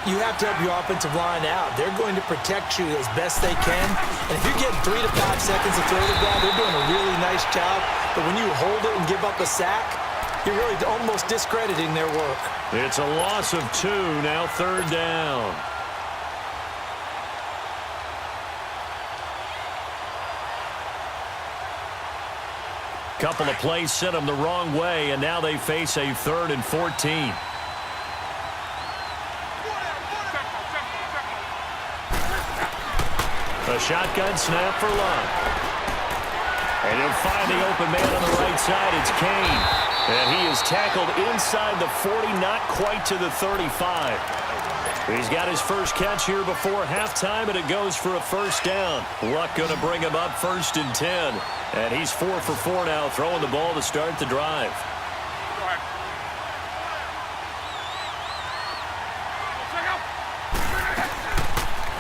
You have to help your offensive line out. They're going to protect you as best they can. And if you get 3 to 5 seconds to throw the ball, they're doing a really nice job. But when you hold it and give up a sack, you're really almost discrediting their work. It's a loss of 2, now 3rd down. Couple of plays sent them the wrong way, and now they face a 3rd and 14. A shotgun snap for Luck. And he'll find the open man on the right side. It's Kane. And he is tackled inside the 40, not quite to the 35. He's got his first catch here before halftime, and it goes for a 1st down. Luck going to bring him up 1st and 10. And he's 4 for 4 now, throwing the ball to start the drive.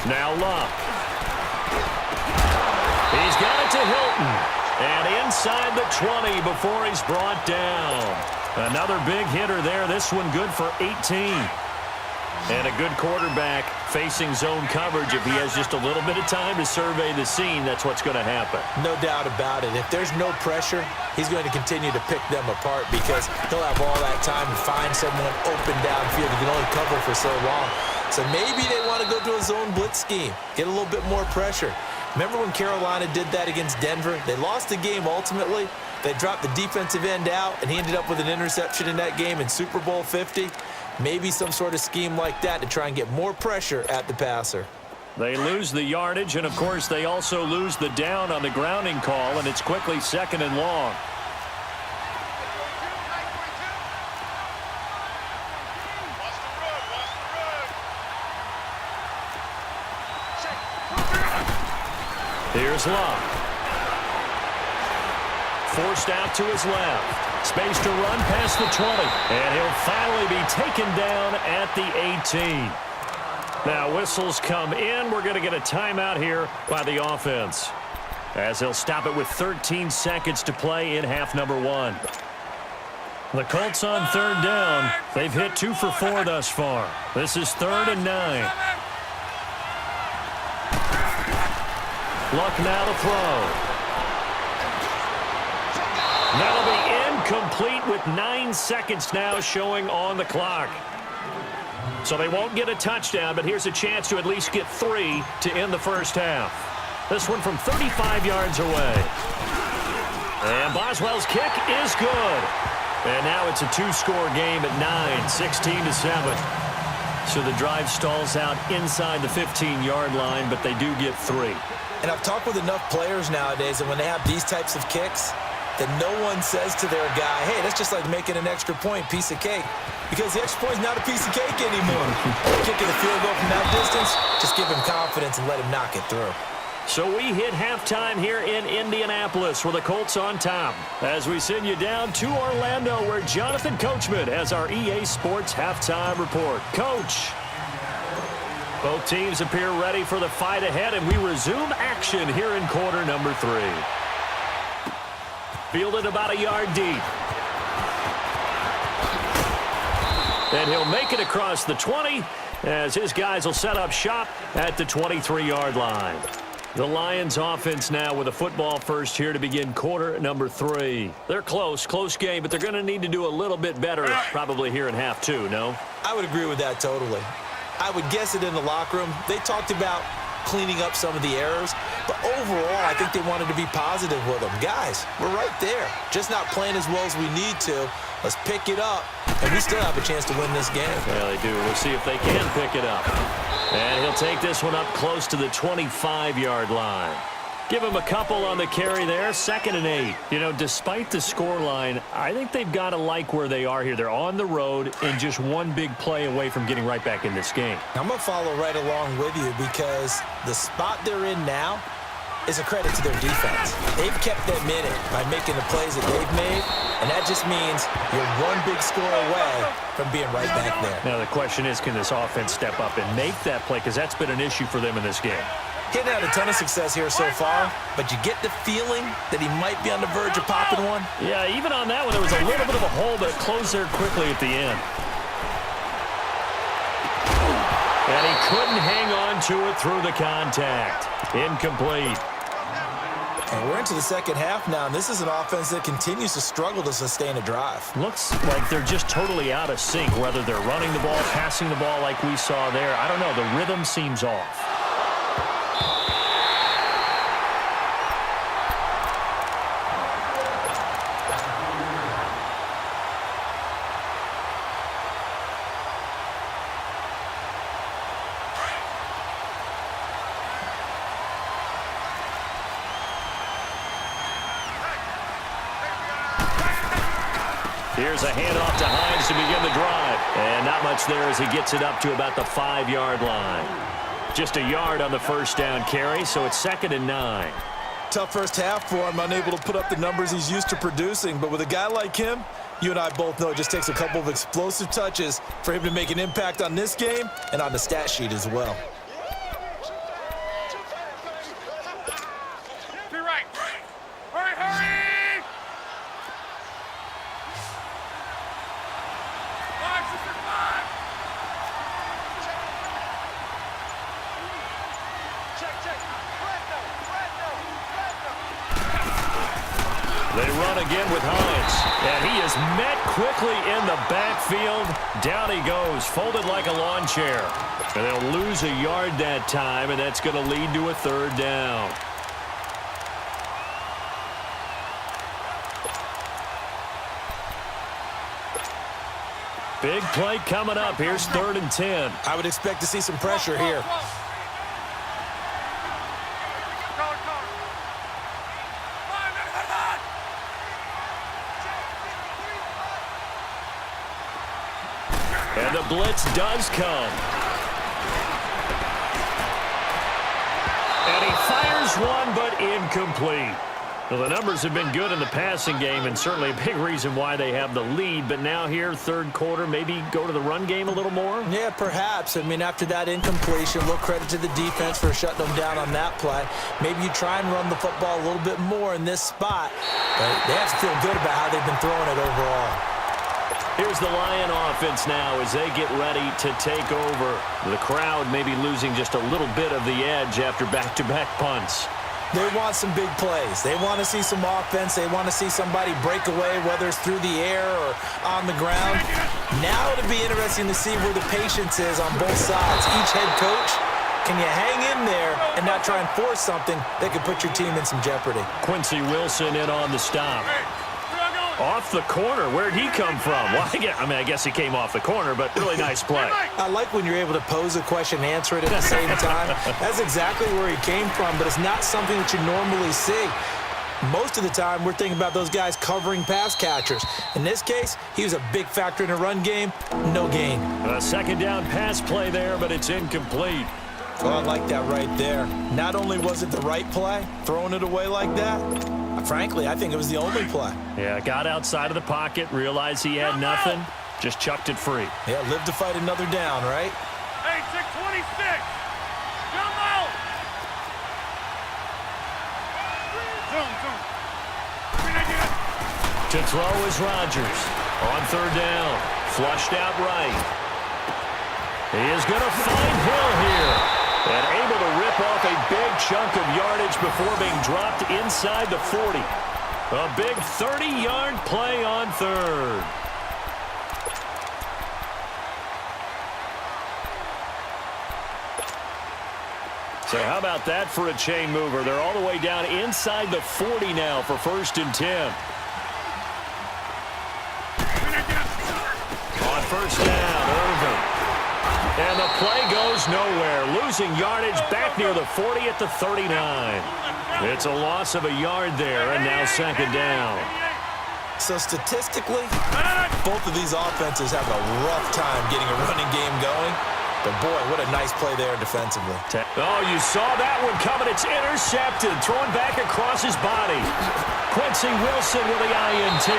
Now Luck. He's got it to Hilton. And inside the 20 before he's brought down. Another big hitter there. This one good for 18. And a good quarterback facing zone coverage. If he has just a little bit of time to survey the scene, that's what's going to happen. No doubt about it. If there's no pressure, he's going to continue to pick them apart because he'll have all that time to find someone open downfield. He can only cover for so long. So maybe they want to go to a zone blitz scheme, get a little bit more pressure. Remember when Carolina did that against Denver? They lost the game ultimately. They dropped the defensive end out, and he ended up with an interception in that game in Super Bowl 50. Maybe some sort of scheme like that to try and get more pressure at the passer. They lose the yardage, and, of course, they also lose the down on the grounding call, and it's quickly 2nd and long. Here's Luck. Forced out to his left. Space to run past the 20. And he'll finally be taken down at the 18. Now whistles come in. We're going to get a timeout here by the offense, as they'll stop it with 13 seconds to play in half number 1. The Colts on 3rd down. They've hit 2 for 4 thus far. This is 3rd and 9. Luck now to throw. That'll be incomplete with 9 seconds now showing on the clock. So they won't get a touchdown, but here's a chance to at least get 3 to end the first half. This one from 35 yards away. And Boswell's kick is good. And now it's a 2-score game at 9, 16-7. So the drive stalls out inside the 15-yard line, but they do get 3. And I've talked with enough players nowadays that when they have these types of kicks, that no one says to their guy, hey, that's just like making an extra point, piece of cake. Because the extra point is not a piece of cake anymore. Kicking a field goal from that distance, just give him confidence and let him knock it through. So we hit halftime here in Indianapolis with the Colts on top, as we send you down to Orlando, where Jonathan Coachman has our EA Sports halftime report. Coach. Both teams appear ready for the fight ahead, and we resume action here in quarter number 3. Fielded about a yard deep. And he'll make it across the 20, as his guys will set up shop at the 23-yard line. The Lions offense now with a football first here to begin quarter number 3. They're close game, but they're going to need to do a little bit better probably here in half 2, no? I would agree with that totally. I would guess it in the locker room. They talked about cleaning up some of the errors, but overall, I think they wanted to be positive with them. Guys, we're right there. Just not playing as well as we need to. Let's pick it up, and we still have a chance to win this game. Yeah, they do. We'll see if they can pick it up. And he'll take this one up close to the 25-yard line. Give him a couple on the carry there, 2nd and 8. You know, despite the scoreline, I think they've got to like where they are here. They're on the road and just one big play away from getting right back in this game. I'm going to follow right along with you because the spot they're in now is a credit to their defense. They've kept them in it by making the plays that they've made, and that just means you're one big score away from being right back there. Now the question is, can this offense step up and make that play? Because that's been an issue for them in this game. He hadn't had a ton of success here so far, but you get the feeling that he might be on the verge of popping one. Yeah, even on that one, there was a little bit of a hole, but it closed there quickly at the end. And he couldn't hang on to it through the contact. Incomplete. And we're into the second half now, and this is an offense that continues to struggle to sustain a drive. Looks like they're just totally out of sync, whether they're running the ball, passing the ball like we saw there. I don't know. The rhythm seems off. Here's a handoff to Hines to begin the drive. And not much there as he gets it up to about the 5-yard line. Just a yard on the first down carry, so it's 2nd and 9. Tough first half for him, unable to put up the numbers he's used to producing. But with a guy like him, you and I both know it just takes a couple of explosive touches for him to make an impact on this game and on the stat sheet as well. They run again with Hines. And he is met quickly in the backfield. Down he goes, folded like a lawn chair. And they'll lose a yard that time, and that's going to lead to a 3rd down. Big play coming up. Here's 3rd and 10. I would expect to see some pressure here. And the blitz does come. And he fires one, but incomplete. Well, the numbers have been good in the passing game, and certainly a big reason why they have the lead. But now here, 3rd quarter, maybe go to the run game a little more? Yeah, perhaps. I mean, after that incompletion, a little credit to the defense for shutting them down on that play. Maybe you try and run the football a little bit more in this spot. But they have to feel good about how they've been throwing it overall. Here's the Lion offense now as they get ready to take over. The crowd maybe losing just a little bit of the edge after back-to-back punts. They want some big plays. They want to see some offense. They want to see somebody break away, whether it's through the air or on the ground. Now it'll be interesting to see where the patience is on both sides. Each head coach, can you hang in there and not try and force something that could put your team in some jeopardy? Quincy Wilson in on the stop. Off the corner. Where'd he come from? Well, I guess he came off the corner, but really nice play. I like when you're able to pose a question and answer it at the same time. That's exactly where he came from, but it's not something that you normally see. Most of the time, we're thinking about those guys covering pass catchers. In this case, he was a big factor in the run game. No gain. A 2nd down pass play there, but it's incomplete. Oh, I like that right there. Not only was it the right play, throwing it away like that, frankly, I think it was the only play. Yeah, got outside of the pocket, realized he had nothing, just chucked it free. Yeah, live to fight another down, right? Hey, 626! Jump out! To throw is Rodgers. On 3rd down, flushed out right. He is going to find Hill here. And able to rip off a big chunk of yardage before being dropped inside the 40. A big 30-yard play on 3rd. So how about that for a chain mover? They're all the way down inside the 40 now for 1st and 10. On 1st down, Irvin. And the play goes nowhere. Losing yardage back near the 40 at the 39. It's a loss of a yard there, and now 2nd down. So statistically, both of these offenses have a rough time getting a running game going. But boy, what a nice play there defensively. Oh, you saw that one coming. It's intercepted. Thrown back across his body. Quincy Wilson with the INT.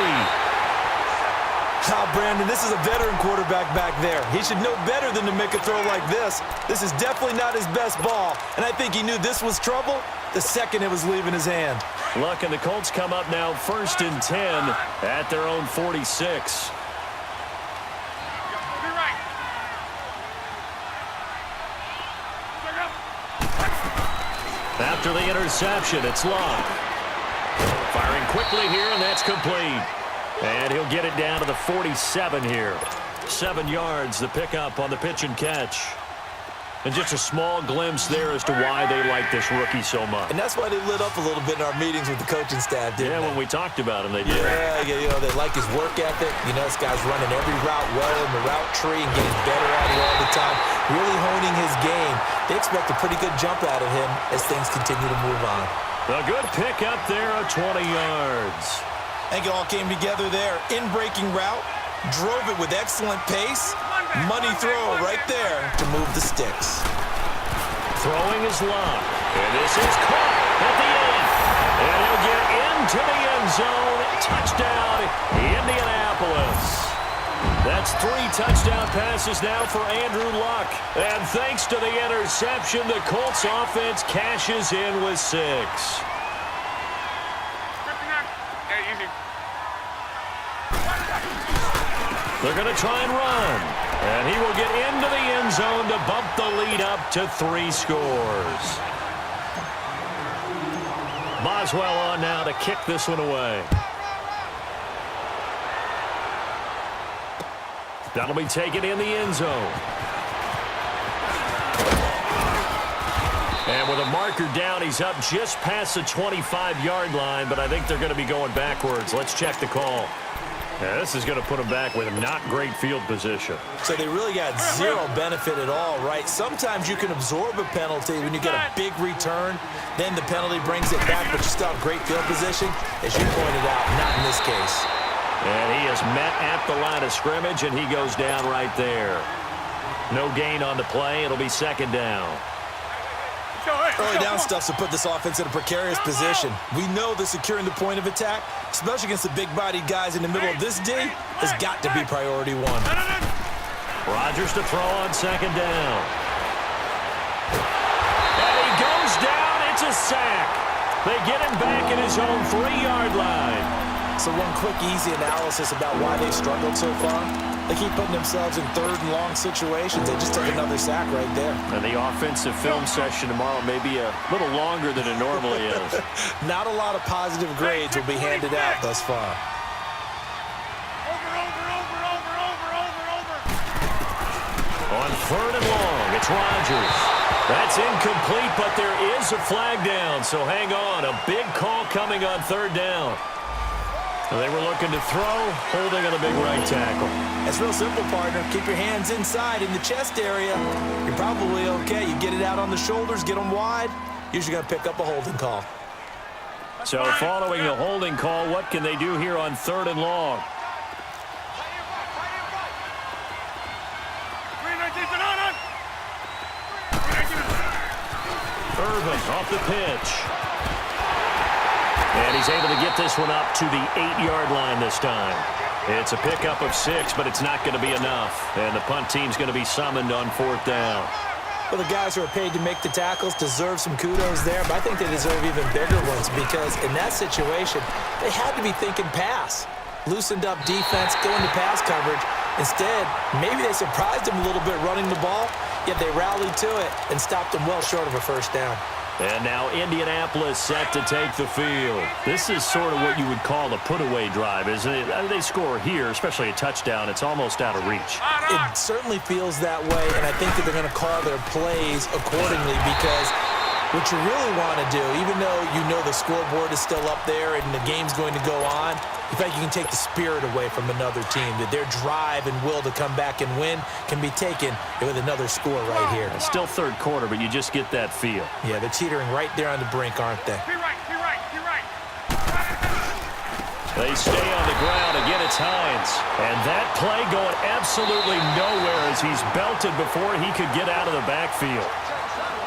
Oh, Brandon, this is a veteran quarterback back there. He should know better than to make a throw like this. This is definitely not his best ball, and I think he knew this was trouble the second it was leaving his hand. Look, and the Colts come up now 1st and 10 at their own 46. After the interception, it's Luck. Firing quickly here, and that's complete. And he'll get it down to the 47 here. 7 yards, the pickup on the pitch and catch. And just a small glimpse there as to why they like this rookie so much. And that's why they lit up a little bit in our meetings with the coaching staff, didn't they? When we talked about him, they did. Yeah, they like his work ethic. This guy's running every route well in the route tree and getting better at it all the time, really honing his game. They expect a pretty good jump out of him as things continue to move on. A good pick up there of 20 yards. I think it all came together there. In-breaking route, drove it with excellent pace. Money throw right there to move the sticks. Throwing is Luck. And this is caught at the end. And he'll get into the end zone. Touchdown, Indianapolis. That's 3 touchdown passes now for Andrew Luck. And thanks to the interception, the Colts offense cashes in with 6. They're going to try and run. And he will get into the end zone to bump the lead up to 3 scores. Boswell on now to kick this one away. That'll be taken in the end zone. And with a marker down, he's up just past the 25-yard line, but I think they're going to be going backwards. Let's check the call. Yeah, this is going to put them back with not great field position. So they really got zero benefit at all, right? Sometimes you can absorb a penalty when you get a big return. Then the penalty brings it back, but you still have great field position. As you pointed out, not in this case. And he is met at the line of scrimmage, and he goes down right there. No gain on the play. It'll be 2nd down. Early down stuff to put this offense in a precarious position. We know that securing the point of attack, especially against the big-bodied guys in the middle of this D, has got to be priority 1. Rodgers to throw on 2nd down. And he goes down. It's a sack. They get him back at his own 3-yard line. So one quick, easy analysis about why they've struggled so far. They keep putting themselves in 3rd and long situations. They just took another sack right there. And the offensive film session tomorrow may be a little longer than it normally is. Not a lot of positive grades will be handed out thus far. On 3rd and long, it's Rodgers. That's incomplete, but there is a flag down, so hang on. A big call coming on 3rd down. They were looking to throw, holding on a big right tackle. It's real simple, partner. Keep your hands inside in the chest area. You're probably okay. You get it out on the shoulders, get them wide. Usually going to pick up a holding call. So following a holding call, what can they do here on 3rd and long? Irvin off the pitch. And he's able to get this one up to the 8-yard line this time. It's a pickup of 6, but it's not going to be enough. And the punt team's going to be summoned on 4th down. Well, the guys who are paid to make the tackles deserve some kudos there, but I think they deserve even bigger ones because in that situation, they had to be thinking pass. Loosened up defense, going to pass coverage. Instead, maybe they surprised them a little bit running the ball, yet they rallied to it and stopped them well short of a 1st down. And now Indianapolis set to take the field. This is sort of what you would call a put-away drive, isn't it? They score here, especially a touchdown. It's almost out of reach. It certainly feels that way, and I think that they're going to call their plays accordingly because what you really want to do, even though you know the scoreboard is still up there and the game's going to go on, in fact, you can take the spirit away from another team, that their drive and will to come back and win can be taken with another score right here. It's still 3rd quarter, but you just get that feel. Yeah, they're teetering right there on the brink, aren't they? They stay on the ground. Again, it's Hines. And that play going absolutely nowhere as he's belted before he could get out of the backfield.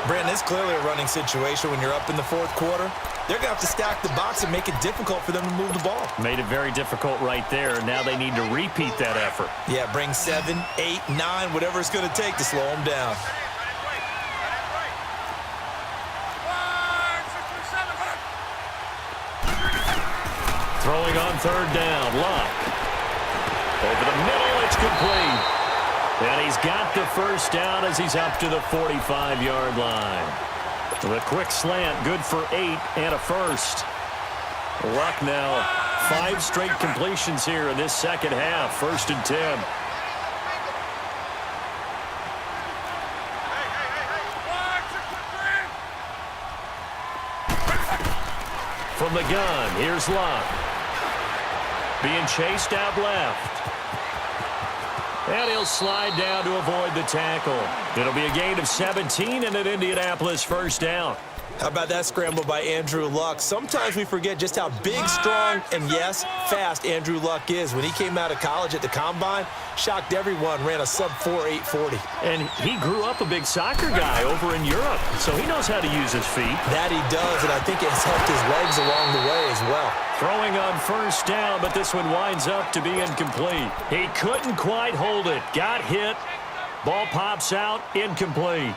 Brandon, it's clearly a running situation when you're up in the 4th quarter. They're going to have to stack the box and make it difficult for them to move the ball. Made it very difficult right there. Now they need to repeat that effort. Yeah, bring 7, 8, 9, whatever it's going to take to slow them down. Throwing on 3rd down, Luck. Over the middle, it's complete. And he's got the 1st down as he's up to the 45-yard line. The quick slant, good for 8 and a first. Luck now, 5 straight completions here in this second half. 1st and 10. From the gun, here's Luck. Being chased out left. And he'll slide down to avoid the tackle. It'll be a gain of 17 and an Indianapolis 1st down. How about that scramble by Andrew Luck? Sometimes we forget just how big, strong, and yes, fast Andrew Luck is. When he came out of college at the Combine, shocked everyone, ran a sub-4 840. And he grew up a big soccer guy over in Europe, so he knows how to use his feet. That he does, and I think it has helped his legs along the way as well. Throwing on 1st down, but this one winds up to be incomplete. He couldn't quite hold it. Got hit. Ball pops out, incomplete.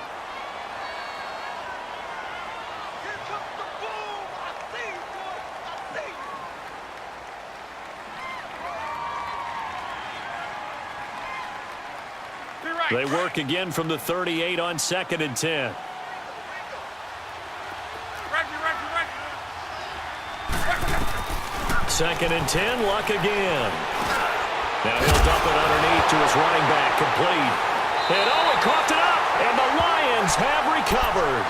They work again from the 38 on 2nd and 10. Second and 10, Luck again. Now he'll dump it underneath to his running back, complete. And he coughed it up, and the Lions have recovered.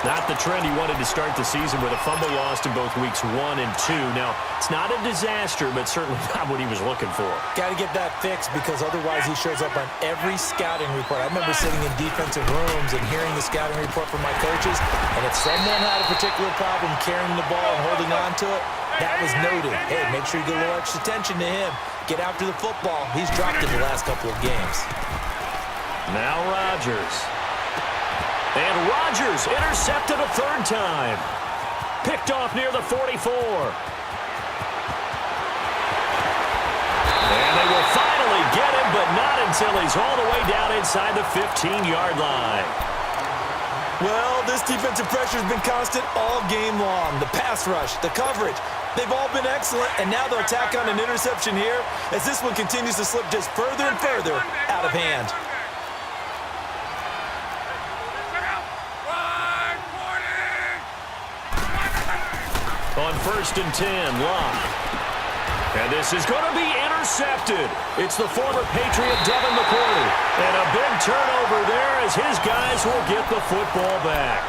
Not the trend he wanted to start the season with a fumble lost in both weeks 1 and 2. Now, it's not a disaster, but certainly not what he was looking for. Got to get that fixed because otherwise he shows up on every scouting report. I remember sitting in defensive rooms and hearing the scouting report from my coaches, and if someone had a particular problem carrying the ball and holding on to it, that was noted. Hey, make sure you give a little extra attention to him. Get after the football. He's dropped it the last couple of games. Now Rodgers. And Rodgers intercepted a 3rd time. Picked off near the 44. And they will finally get him, but not until he's all the way down inside the 15-yard line. Well, this defensive pressure has been constant all game long. The pass rush, the coverage, they've all been excellent, and now they'll tack on an interception here as this one continues to slip just further and further out of hand. On 1st and 10, Luck. And this is going to be intercepted. It's the former Patriot Devin McCourty. And a big turnover there as his guys will get the football back.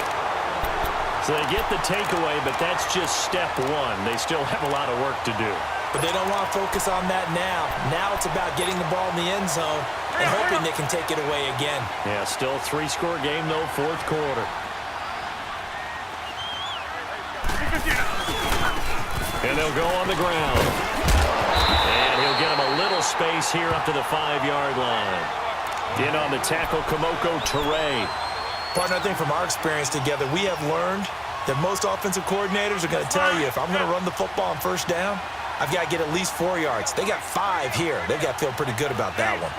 So they get the takeaway, but that's just step 1. They still have a lot of work to do. But they don't want to focus on that now. Now it's about getting the ball in the end zone and hoping they can take it away again. Yeah, still a 3-score game, though, 4th quarter. And they'll go on the ground. And he'll get him a little space here up to the 5-yard line. In on the tackle, Kamoko Toure. Partner, I think from our experience together, we have learned that most offensive coordinators are going to tell you, if I'm going to run the football on 1st down, I've got to get at least 4 yards. They got 5 here. They've got to feel pretty good about that one.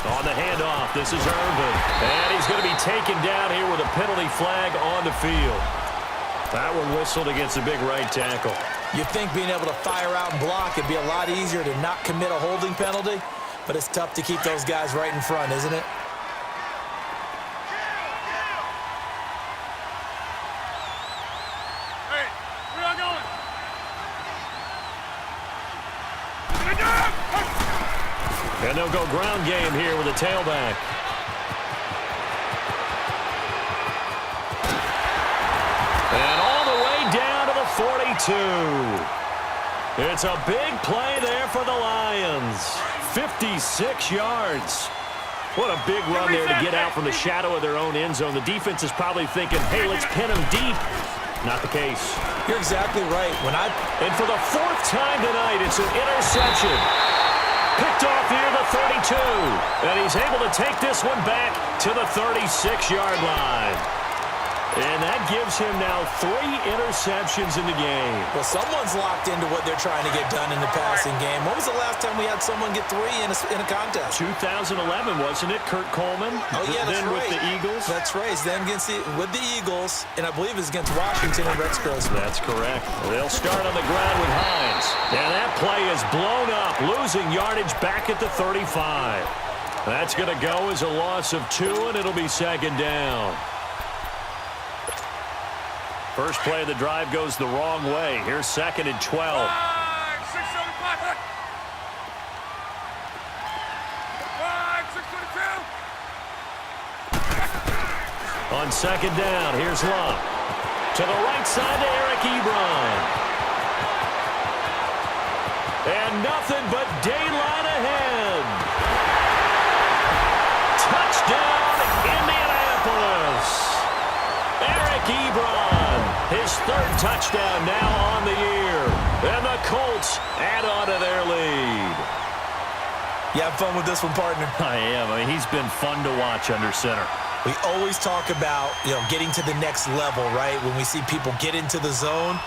On the handoff, this is Irvin. And he's going to be taken down here with a penalty flag on the field. That one whistled against a big right tackle. You'd think being able to fire out and block would be a lot easier to not commit a holding penalty, but it's tough to keep those guys right in front, isn't it? Hey, where y'all going? And they'll go ground game here with a tailback. And all the way down to the 42. It's a big play there for the Lions. 56 yards. What a big run there to get out from the shadow of their own end zone. The defense is probably thinking, hey, let's pin them deep. Not the case. You're exactly right. And for the 4th time tonight, it's an interception. Picked off near the 32. And he's able to take this one back to the 36-yard line. And that gives him now 3 interceptions in the game. Well, someone's locked into what they're trying to get done in the passing game. When was the last time we had someone get 3 in a contest? 2011, wasn't it? Kurt Coleman. Oh, yeah, that's then right. with the Eagles. That's right. Then with the Eagles, and I believe it's against Washington and Rex Grossman. That's correct. They'll start on the ground with Hines. And that play is blown up, losing yardage back at the 35. That's going to go as a loss of 2, and it'll be second down. First play of the drive goes the wrong way. Here's second and 12. 6-7-5. On second down, here's Love. To the right side to Eric Ebron. And nothing but daylight ahead. Touchdown, Indianapolis. Eric Ebron, his 3rd touchdown now on the year. And the Colts add on to their lead. You have fun with this one, partner? I am. I mean, he's been fun to watch under center. We always talk about, getting to the next level, right? When we see people get into the zone,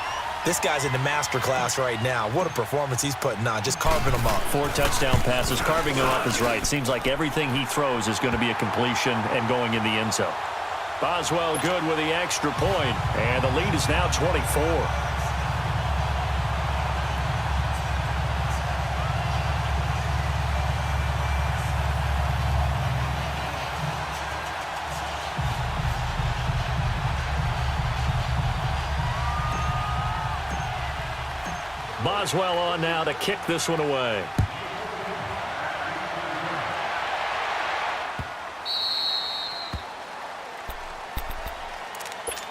this guy's in the master class right now. What a performance he's putting on, just carving them up. 4 touchdown passes, carving them up is right. Seems like everything he throws is going to be a completion and going in the end zone. Boswell good with the extra point, and the lead is now 24. Boswell on now to kick this one away.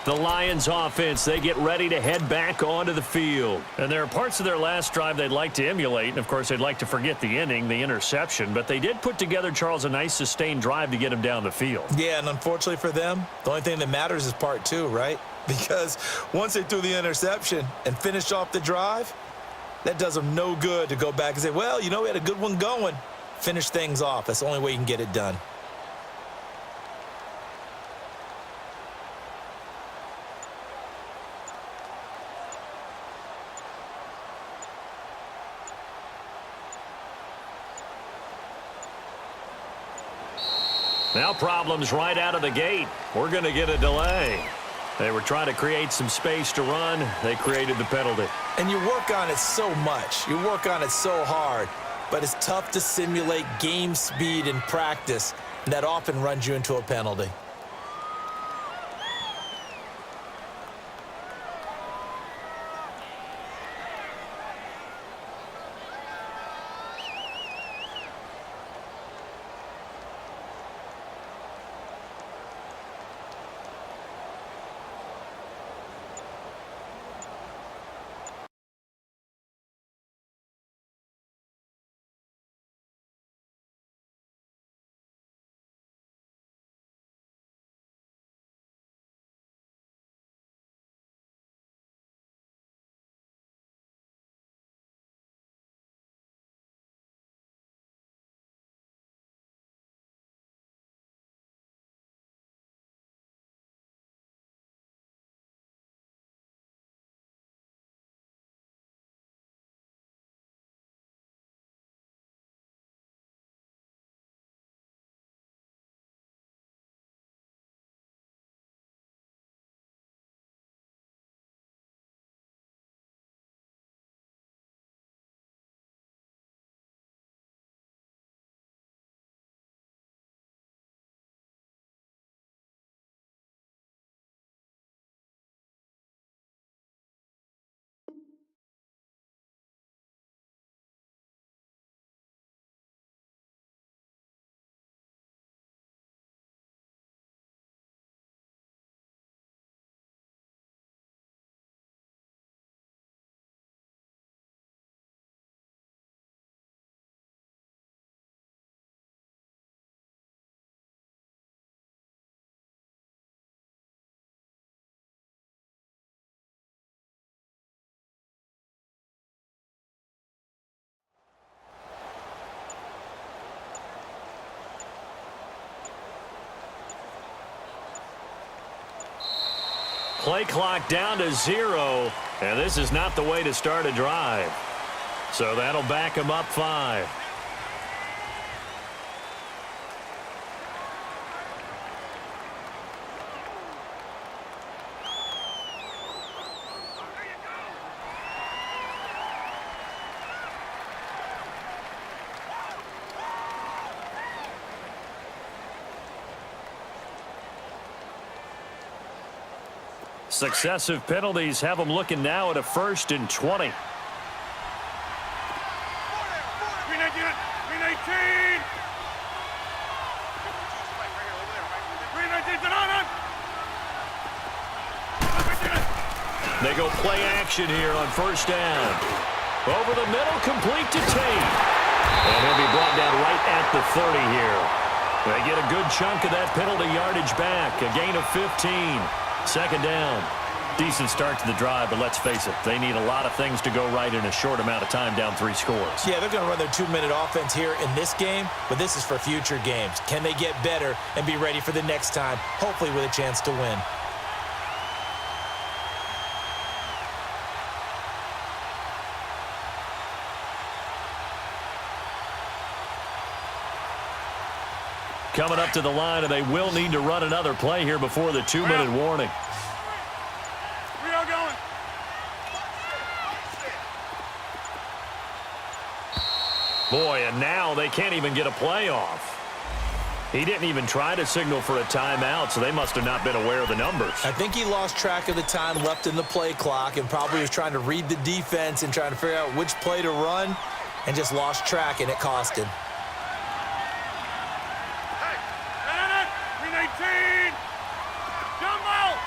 The Lions offense, they get ready to head back onto the field. And there are parts of their last drive they'd like to emulate. And, of course, they'd like to forget the inning, the interception. But they did put together, Charles, a nice sustained drive to get him down the field. Yeah, and unfortunately for them, the only thing that matters is part 2, right? Because once they threw the interception and finished off the drive, that does them no good to go back and say, well, we had a good one going. Finish things off. That's the only way you can get it done. Now problems right out of the gate. We're going to get a delay. They were trying to create some space to run. They created the penalty. And you work on it so much. You work on it so hard. But it's tough to simulate game speed in practice. And that often runs you into a penalty. Play clock down to 0, and this is not the way to start a drive. So that'll back him up 5. Successive penalties have them looking now at a 1st and 20. 319. 319. They go play action here on 1st down. Over the middle, complete to Tate. And he'll be brought down right at the 30 here. They get a good chunk of that penalty yardage back. A gain of 15. 2nd down. Decent start to the drive, but let's face it, they need a lot of things to go right in a short amount of time, down 3 scores. Yeah, they're going to run their 2-minute offense here in this game, but this is for future games. Can they get better and be ready for the next time, hopefully with a chance to win? Coming up to the line, and they will need to run another play here before the 2-minute warning. Rio going. Boy, and now they can't even get a play off. He didn't even try to signal for a timeout, so they must have not been aware of the numbers. I think he lost track of the time left in the play clock and probably was trying to read the defense and trying to figure out which play to run and just lost track, and it cost him. 319. Jumbo.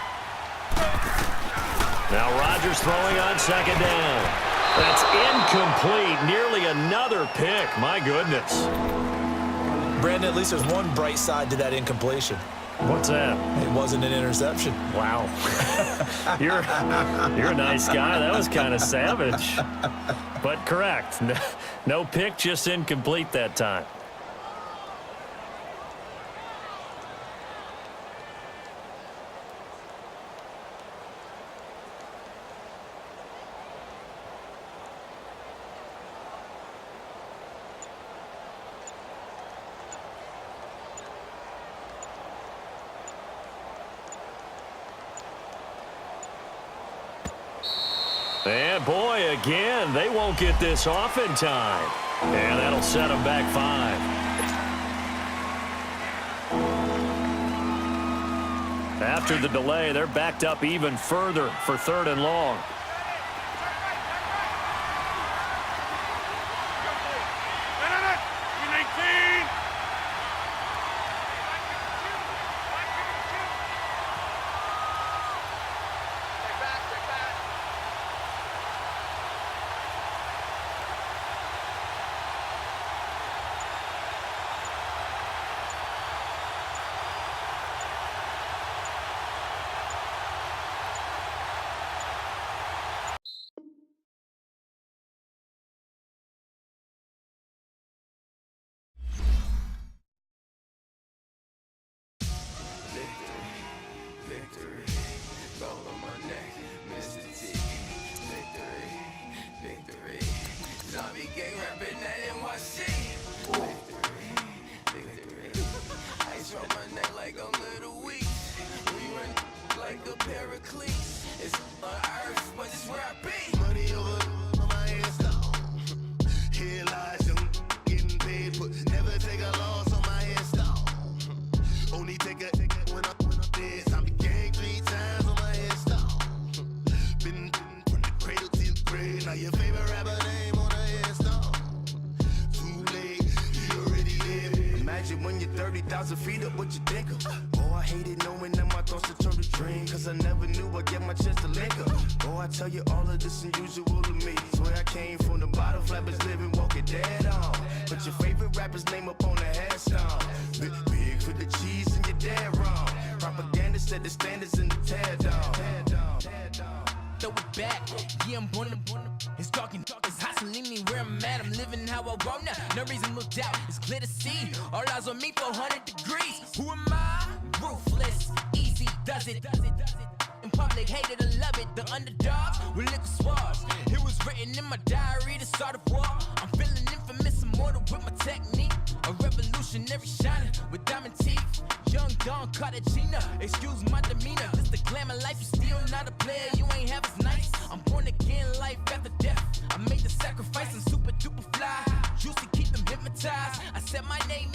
Now Rodgers throwing on 2nd down. That's incomplete. Nearly another pick. My goodness. Brandon, at least there's one bright side to that incompletion. What's that? It wasn't an interception. Wow. You're a nice guy. That was kind of savage. But correct. No pick, just incomplete that time. And boy, again, they won't get this off in time. And that'll set them back 5. After the delay, they're backed up even further for 3rd and long. When you're 30,000 feet up, what you think of? Oh, I hated knowing that my thoughts would turn to dream, cause I never knew I'd get my chance to link up. Oh, I tell you all of this unusual to me. Swear I came from the bottom, flappers living, walking dead on. Put your favorite rapper's name up on the headstone. Big for the cheese and you're dead wrong. Propaganda set the standards in the tear down. Throw it back, yeah, I'm born to it's talking, it's hustling me where I'm at. I'm living how I want now. No reason to look out, it's clear to see. All eyes on me, 400 degrees. Who am I? Ruthless, easy, does it. In public, hated and love it. The underdogs with liquor swabs. It was written in my diary to start a war. I'm feeling infamous, immortal with my technique. A revolutionary shining with diamond teeth. Young Don Cartagena, excuse my demeanor. This the glamour life, you still not a player. You ain't half as nice. I'm born again, life after death. I made the sacrifice and super duper fly. Used to keep them hypnotized. I said my name